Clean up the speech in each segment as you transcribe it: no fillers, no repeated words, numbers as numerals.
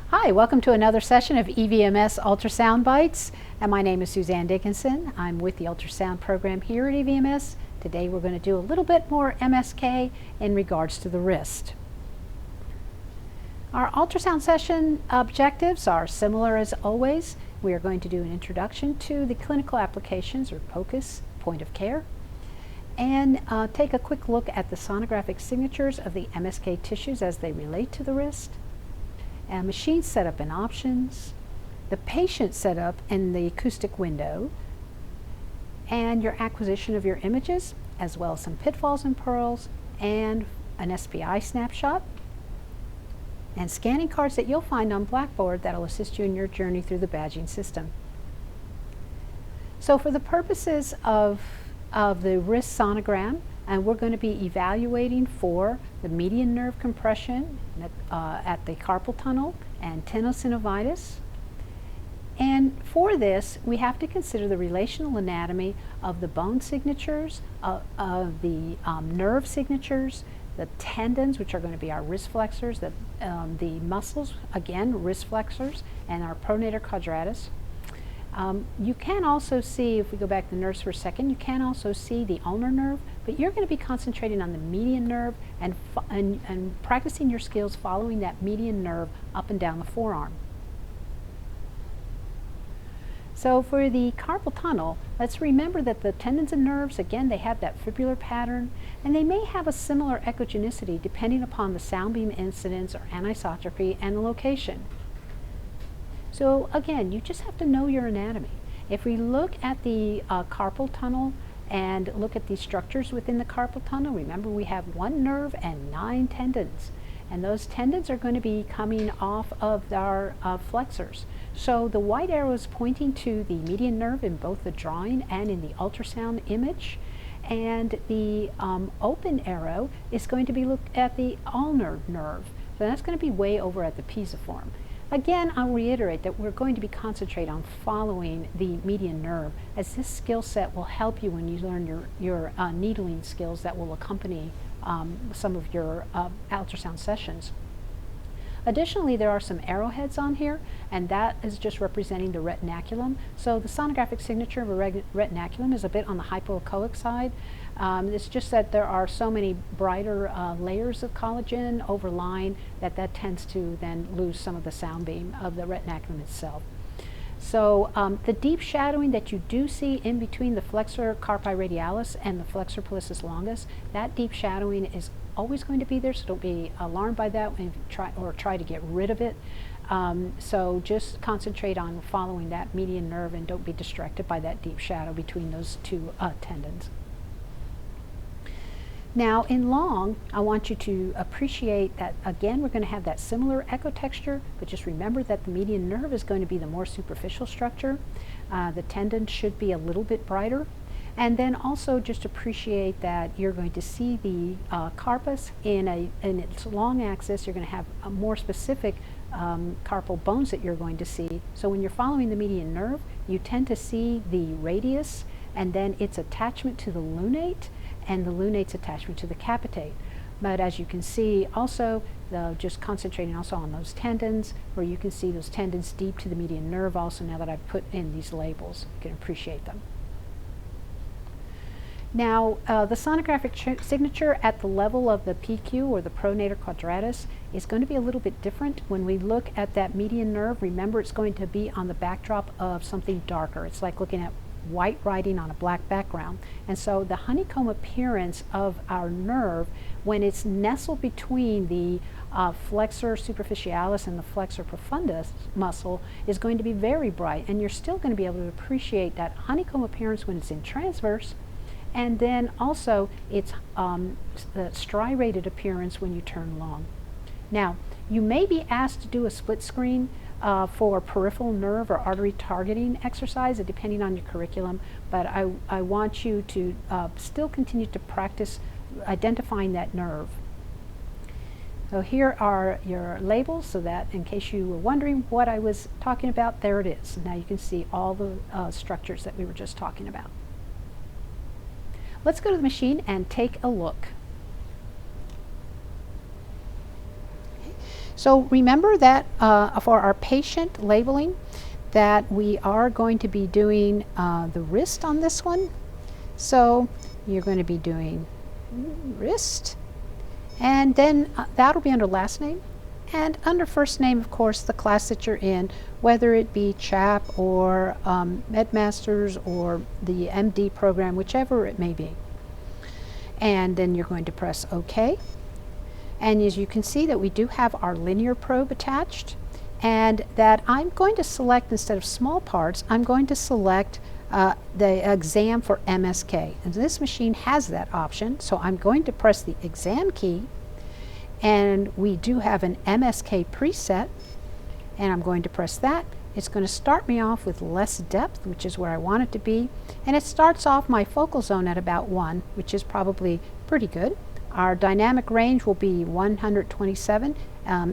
Hi, welcome to another session of EVMS Ultrasound Bites, and my name is Suzanne Dickinson. I'm with the ultrasound program here at EVMS. Today we're going to do a little bit more MSK in regards to the wrist. Our ultrasound session objectives are similar as always. We are going to do an introduction to the clinical applications or POCUS, point of care, and take a quick look at the sonographic signatures of the MSK tissues as they relate to the wrist. And machine setup and options, the patient setup and the acoustic window, and your acquisition of your images, as well as some pitfalls and pearls, and an SPI snapshot, and scanning cards that you'll find on Blackboard that'll assist you in your journey through the badging system. So for the purposes of the wrist sonogram, and we're going to be evaluating for the median nerve compression at the carpal tunnel and tenosynovitis. And for this, we have to consider the relational anatomy of the bone signatures, of the nerve signatures, the tendons, which are going to be our wrist flexors, the muscles, again, wrist flexors, and our pronator quadratus. You can also see, if we go back to the nerves for a second, you can also see the ulnar nerve, but you're going to be concentrating on the median nerve and practicing your skills following that median nerve up and down the forearm. So for the carpal tunnel, let's remember that the tendons and nerves, again, they have that fibrillar pattern, and they may have a similar echogenicity depending upon the sound beam incidence or anisotropy and the location. So again, you just have to know your anatomy. If we look at the carpal tunnel and look at the structures within the carpal tunnel, remember we have one nerve and 9 tendons. And those tendons are going to be coming off of our flexors. So the white arrow is pointing to the median nerve in both the drawing and in the ultrasound image. And the open arrow is going to be look at the ulnar nerve. So that's going to be way over at the pisiform. Again, I'll reiterate that we're going to be concentrating on following the median nerve, as this skill set will help you when you learn your needling skills that will accompany some of your ultrasound sessions. Additionally, there are some arrowheads on here, and that is just representing the retinaculum. So the sonographic signature of a retinaculum is a bit on the hypoechoic side. It's just that there are so many brighter layers of collagen overlying that tends to then lose some of the sound beam of the retinaculum itself. So the deep shadowing that you do see in between the flexor carpi radialis and the flexor pollicis longus, that deep shadowing is always going to be there, so don't be alarmed by that when you try to get rid of it. So just concentrate on following that median nerve and don't be distracted by that deep shadow between those two tendons. Now in long, I want you to appreciate that, again, we're going to have that similar echo texture, but just remember that the median nerve is going to be the more superficial structure. The tendon should be a little bit brighter. And then also just appreciate that you're going to see the carpus in its long axis. You're going to have a more specific carpal bones that you're going to see. So when you're following the median nerve, you tend to see the radius and then its attachment to the lunate and the lunate's attachment to the capitate. But as you can see also, just concentrating also on those tendons, where you can see those tendons deep to the median nerve also now that I've put in these labels. You can appreciate them. Now, the sonographic signature at the level of the PQ or the pronator quadratus is going to be a little bit different. When we look at that median nerve, remember it's going to be on the backdrop of something darker. It's like looking at white writing on a black background. And so the honeycomb appearance of our nerve, when it's nestled between the flexor superficialis and the flexor profundus muscle, is going to be very bright. And you're still going to be able to appreciate that honeycomb appearance when it's in transverse. And then also it's the striated appearance when you turn long. Now, you may be asked to do a split screen for peripheral nerve or artery targeting exercise, depending on your curriculum, but I want you to still continue to practice identifying that nerve. So here are your labels, so that in case you were wondering what I was talking about, there it is. Now you can see all the structures that we were just talking about. Let's go to the machine and take a look. So remember that for our patient labeling, that we are going to be doing the wrist on this one. So you're going to be doing wrist, and then that'll be under last name, and under first name, of course, the class that you're in, whether it be CHAP or MedMasters or the MD program, whichever it may be. And then you're going to press OK. And as you can see that we do have our linear probe attached, and that I'm going to select, instead of small parts, I'm going to select the exam for MSK. And this machine has that option, so I'm going to press the exam key, and we do have an MSK preset, and I'm going to press that. It's going to start me off with less depth, which is where I want it to be, and it starts off my focal zone at about 1, which is probably pretty good. Our dynamic range will be 127.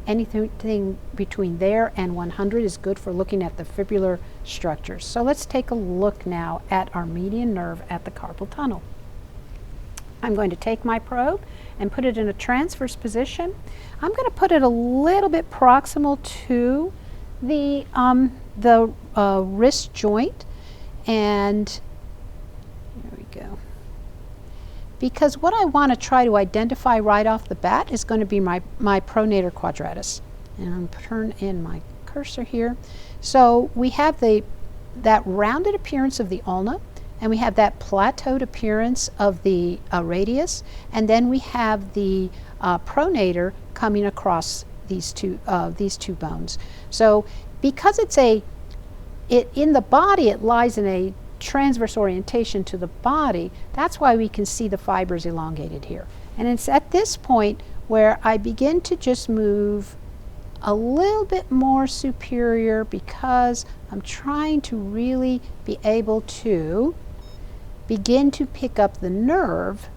Anything between there and 100 is good for looking at the fibrillar structures. So let's take a look now at our median nerve at the carpal tunnel. I'm going to take my probe and put it in a transverse position. I'm going to put it a little bit proximal to the wrist joint, and there we go. Because what I want to try to identify right off the bat is going to be my pronator quadratus. And I'm going to turn in my cursor here. So we have that rounded appearance of the ulna, and we have that plateaued appearance of the radius, and then we have the pronator coming across these two bones. So because in the body it lies in a transverse orientation to the body, that's why we can see the fibers elongated here. And it's at this point where I begin to just move a little bit more superior, because I'm trying to really be able to begin to pick up the nerve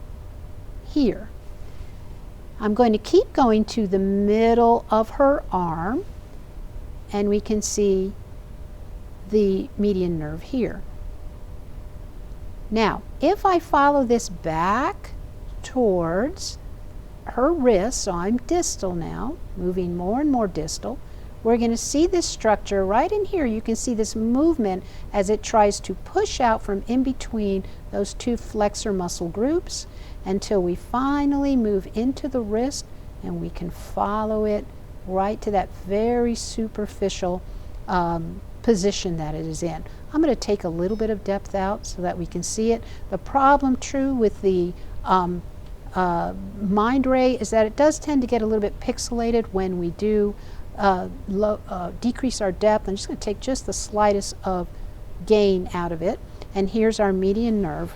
here. I'm going to keep going to the middle of her arm, and we can see the median nerve here. Now, if I follow this back towards her wrist, so I'm distal now, moving more and more distal, we're going to see this structure right in here. You can see this movement as it tries to push out from in between those two flexor muscle groups until we finally move into the wrist, and we can follow it right to that very superficial position that it is in. I'm going to take a little bit of depth out so that we can see it. The problem, true, with the mind ray is that it does tend to get a little bit pixelated when we do decrease our depth. I'm just going to take just the slightest of gain out of it. And here's our median nerve.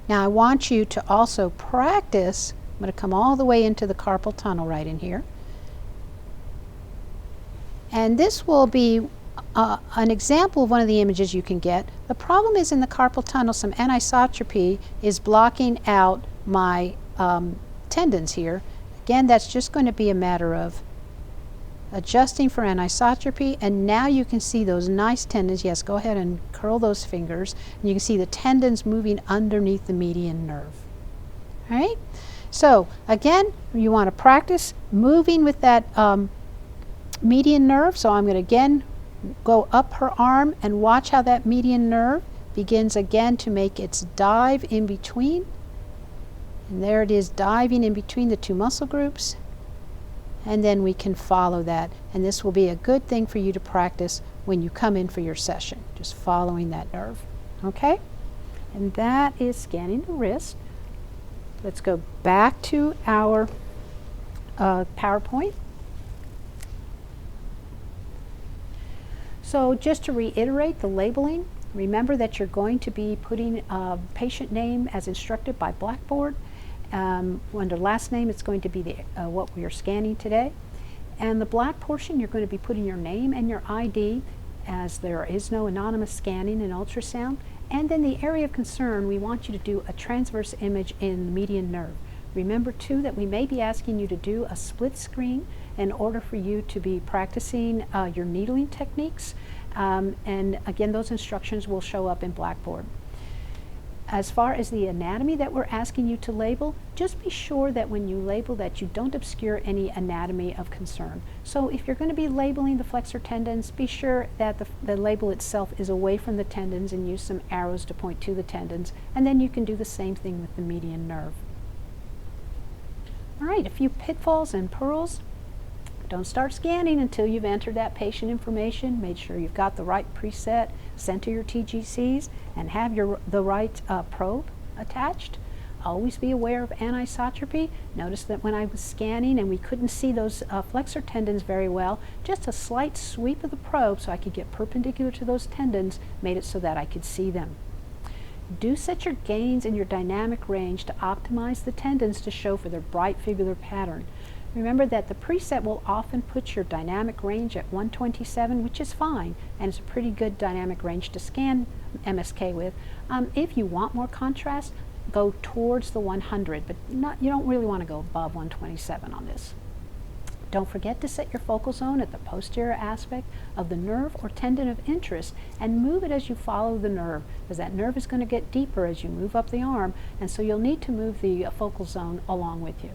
Now I want you to also practice. I'm going to come all the way into the carpal tunnel right in here. And this will be an example of one of the images you can get. The problem is in the carpal tunnel, some anisotropy is blocking out my tendons here. Again, that's just going to be a matter of adjusting for anisotropy, and now you can see those nice tendons. Yes, go ahead and curl those fingers, and you can see the tendons moving underneath the median nerve. All right? So again, you want to practice moving with that median nerve. So I'm going to again go up her arm and watch how that median nerve begins again to make its dive in between. And there it is, diving in between the two muscle groups. And then we can follow that. And this will be a good thing for you to practice when you come in for your session, just following that nerve. Okay? And that is scanning the wrist. Let's go back to our PowerPoint. So just to reiterate the labeling, remember that you're going to be putting a patient name as instructed by Blackboard. Under last name, it's going to be what we are scanning today. And the black portion, you're going to be putting your name and your ID, as there is no anonymous scanning in ultrasound. And then the area of concern, we want you to do a transverse image in the median nerve. Remember too that we may be asking you to do a split screen in order for you to be practicing your needling techniques. And again, those instructions will show up in Blackboard. As far as the anatomy that we're asking you to label, just be sure that when you label that you don't obscure any anatomy of concern. So if you're going to be labeling the flexor tendons, be sure that the label itself is away from the tendons and use some arrows to point to the tendons, and then you can do the same thing with the median nerve. All right, a few pitfalls and pearls. Don't start scanning until you've entered that patient information, made sure you've got the right preset, center your TGCs, and have the right probe attached. Always be aware of anisotropy. Notice that when I was scanning and we couldn't see those flexor tendons very well, just a slight sweep of the probe so I could get perpendicular to those tendons made it so that I could see them. Do set your gains in your dynamic range to optimize the tendons to show for their bright fibular pattern. Remember that the preset will often put your dynamic range at 127, which is fine, and it's a pretty good dynamic range to scan MSK with. If you want more contrast, go towards the 100, but you don't really want to go above 127 on this. Don't forget to set your focal zone at the posterior aspect of the nerve or tendon of interest and move it as you follow the nerve, because that nerve is going to get deeper as you move up the arm, and so you'll need to move the focal zone along with you.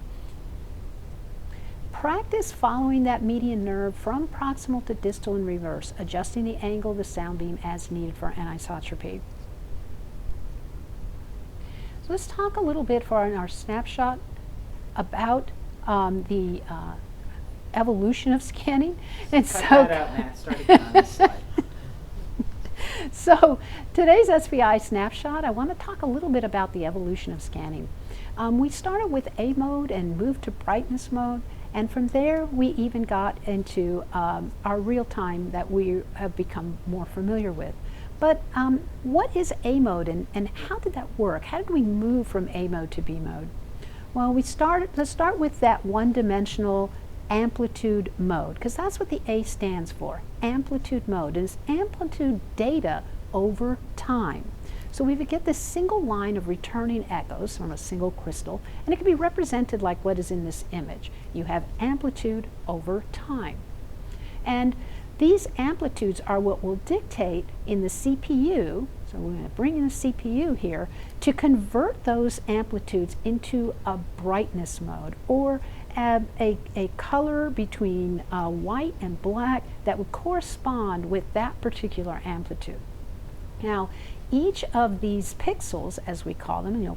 Practice following that median nerve from proximal to distal in reverse, adjusting the angle of the sound beam as needed for anisotropy. So let's talk a little bit for our snapshot about the evolution of scanning. And Cut that out, Matt. Start again on this slide. So today's SBI snapshot, I want to talk a little bit about the evolution of scanning. We started with A mode and moved to brightness mode. And from there, we even got into our real time that we have become more familiar with. But what is A mode and how did that work? How did we move from A mode to B mode? Well, let's start with that one-dimensional amplitude mode, because that's what the A stands for, amplitude mode. It's amplitude data over time. So we would get this single line of returning echoes from a single crystal, and it can be represented like what is in this image. You have amplitude over time. And these amplitudes are what will dictate in the CPU, so we're going to bring in the CPU here, to convert those amplitudes into a brightness mode, or a color between white and black that would correspond with that particular amplitude. Now, each of these pixels, as we call them,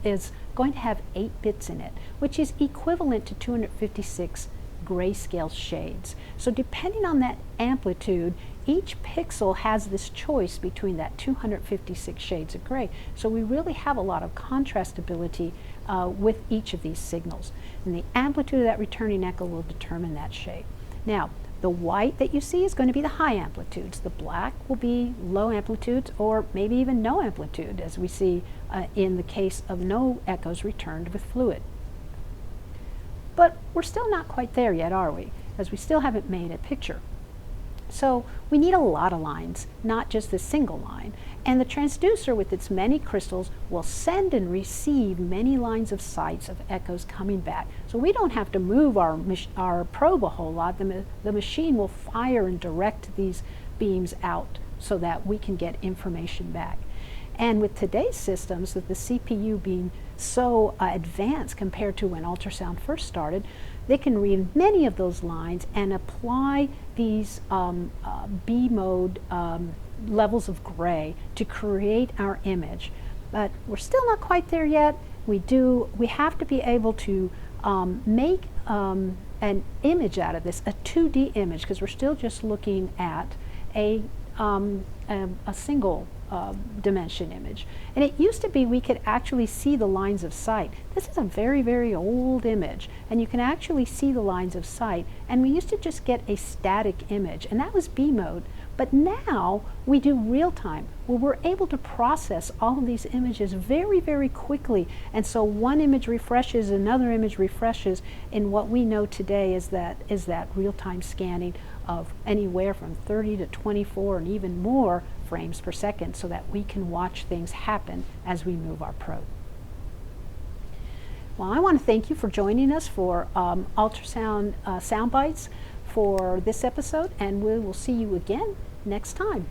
is going to have 8 bits in it, which is equivalent to 256 grayscale shades. So depending on that amplitude, each pixel has this choice between that 256 shades of gray. So we really have a lot of contrast ability with each of these signals. And the amplitude of that returning echo will determine that shade. Now, the white that you see is going to be the high amplitudes. The black will be low amplitudes, or maybe even no amplitude, as we see in the case of no echoes returned with fluid. But we're still not quite there yet, are we? As we still haven't made a picture. So we need a lot of lines, not just a single line. And the transducer with its many crystals will send and receive many lines of sights of echoes coming back. So we don't have to move our probe a whole lot. The machine will fire and direct these beams out so that we can get information back. And with today's systems, with the CPU being so advanced compared to when ultrasound first started, they can read many of those lines and apply these B mode levels of gray to create our image. But we're still not quite there yet. We have to be able to make an image out of this, a 2D image, because we're still just looking at a single dimension image. And it used to be we could actually see the lines of sight. This is a very, very old image, and you can actually see the lines of sight. And we used to just get a static image, and that was B mode. But now we do real time, where we're able to process all of these images very, very quickly. And so one image refreshes, another image refreshes, in what we know today is that real time scanning of anywhere from 30 to 24 and even more frames per second, so that we can watch things happen as we move our probe. Well, I want to thank you for joining us for Ultrasound Soundbites for this episode, and we will see you again next time.